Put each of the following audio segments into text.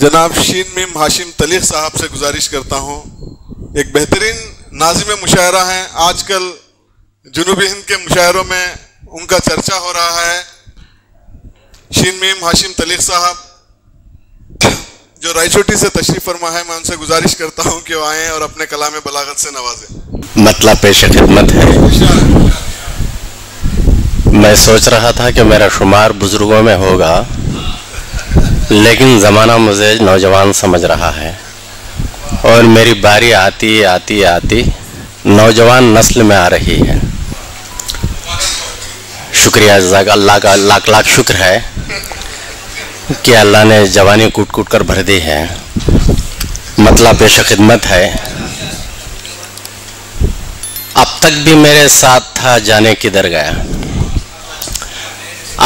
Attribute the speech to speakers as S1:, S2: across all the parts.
S1: जनाब शीन मीम हाशिम तलीख साहब से गुजारिश करता हूँ, एक बेहतरीन नाज़िम मुशायरा हैं। आजकल जुनूबी हिंद के मुशायरों में उनका चर्चा हो रहा है। शीन मीम हाशिम तलीख साहब जो रायचोटी से तशरीफ फरमा है, मैं उनसे गुजारिश करता हूँ कि वो आएँ और अपने कलाम बलागत से नवाजें।
S2: मतलब पेश खिदमत है। मैं सोच रहा था कि मेरा शुमार बुजुर्गों में होगा, लेकिन ज़माना मुझे नौजवान समझ रहा है और मेरी बारी आती आती आती नौजवान नस्ल में आ रही है। शुक्रिया, जज़ाक अल्लाह का लाख लाख शुक्र है कि अल्लाह ने जवानी कूट कूट कर भर दी है। मतलब पेश खिदमत है। अब तक भी मेरे साथ था, जाने किधर गया।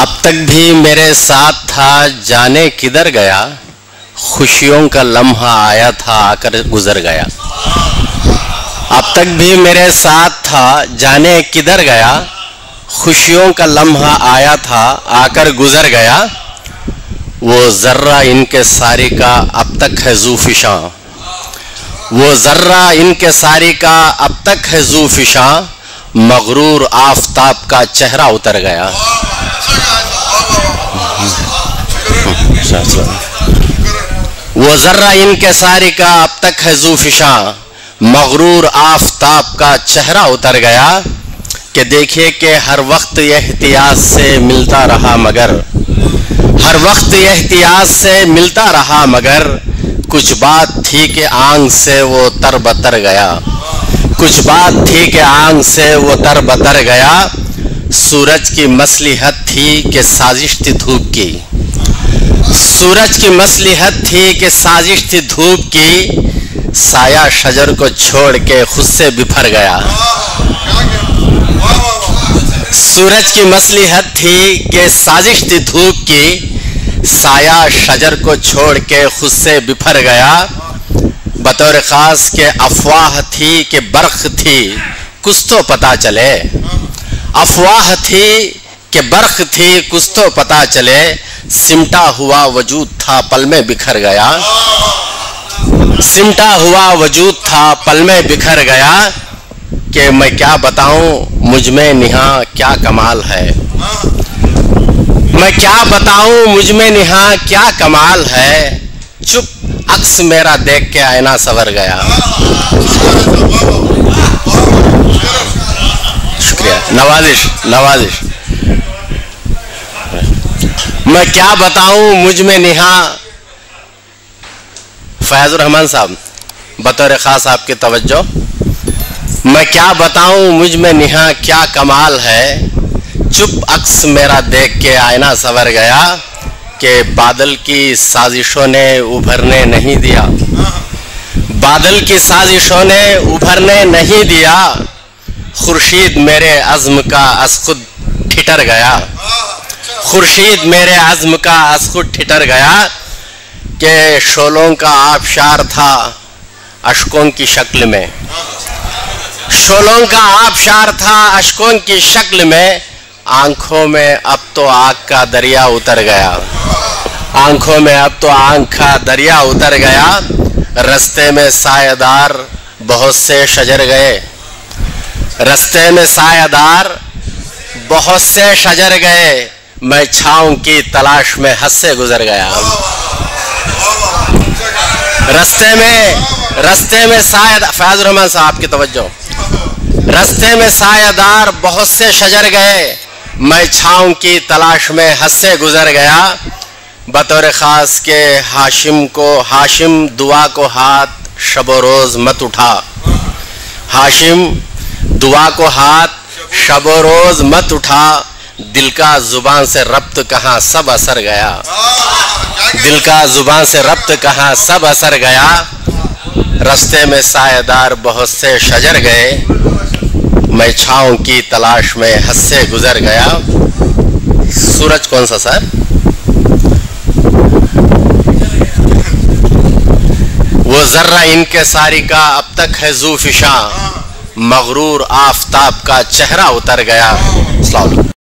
S2: अब तक भी मेरे साथ था, जाने किधर गया। खुशियों का लम्हा आया था, आकर गुजर गया। अब तक भी मेरे साथ था, जाने किधर गया। खुशियों का लम्हा आया था, आकर गुजर गया। वो जर्रा इनके सारी का अब तक है ज़ूफ़िशां। वो जर्रा इनके सारी का अब तक है ज़ूफ़िशां। मगरूर आफताब का चेहरा उतर गया। वो जर्रा इनके सारी का अब तक है ज़ूफ़िशां। मगरूर आफताब का चेहरा उतर गया। कि देखिए कि हर वक्त एहतियात से मिलता रहा मगर, हर वक्त एहतियात से मिलता रहा मगर, कुछ बात थी कि आंख से वो तर बतर गया। कुछ बात थी कि आंख से वो तर बतर गया। सूरज की मसलिहत थी कि साजिश थी धूप की। सूरज की मसलिहत थी कि साजिश थी धूप की। साया शजर को छोड़ के खुद से बिफर गया। सूरज की मसलिहत थी कि साजिश थी धूप की। साया शजर को छोड़ के खुद से बिफर गया। बतौर ख़ास के अफवाह थी कि बर्क़ थी, कुछ तो पता चले। अफवाह थी कि बर्क़ थी, कुछ तो पता चले। सिमटा हुआ वजूद था, पल में बिखर गया। सिमटा हुआ वजूद था, पल में बिखर गया। कि मैं क्या बताऊं, मुझ में निहा क्या कमाल है। मैं क्या बताऊं, मुझ में निहा क्या कमाल है। चुप अक्स मेरा देख के आईना सवर गया। शुक्रिया, नवाजिश नवाजिश। मैं क्या बताऊं, मुझ में निहा। फैजुर रहमान साहब, बतौर ख़ास आपकी तवज्जो। मैं क्या बताऊं, मुझ में निहा क्या कमाल है। चुप अक्स मेरा देख के आईना सवर गया। कि बादल की साजिशों ने उभरने नहीं दिया। बादल की साजिशों ने उभरने नहीं दिया। खुर्शीद मेरे अज़्म का अज़ खुद ठिठर गया। खुर्शीद मेरे अज़्म का अज़ खुद ठिठर गया। कि शोलों का आबशार था अश्कों की शक्ल में। शोलों का आबशार था अश्कों की शक्ल में। आंखों में अब तो आग का दरिया उतर गया। आंखों में अब तो आग का दरिया उतर गया। रास्ते में सायेदार बहुत से शजर गए। रास्ते में सायेदार बहुत से शजर गए। मैं छाँव की तलाश में हद से गुजर गया। रास्ते में सायेदार, फैज़ुर रहमान साहब की तवज्जो। रास्ते में सायेदार बहुत से शजर गए। मैं छाँव की तलाश में हद से गुजर गया। बतौर ख़ास के हाशिम दुआ को हाथ शब रोज़ मत उठा। हाशिम दुआ को हाथ शब रोज़ मत उठा। दिल का ज़ुबान से रब्त कहाँ सब असर गया। दिल का ज़ुबान से रब्त कहाँ सब असर गया। रास्ते में सायेदार बहुत से शजर गए। मैं छाँव की तलाश में हद से गुजर गया। सूरज कौन सा सर? वो वो जर्रा इनके सारी का अब तक है ज़ू फिशा, मगरूर आफताब का चेहरा उतर गया। अस्सलाम वालेकुम।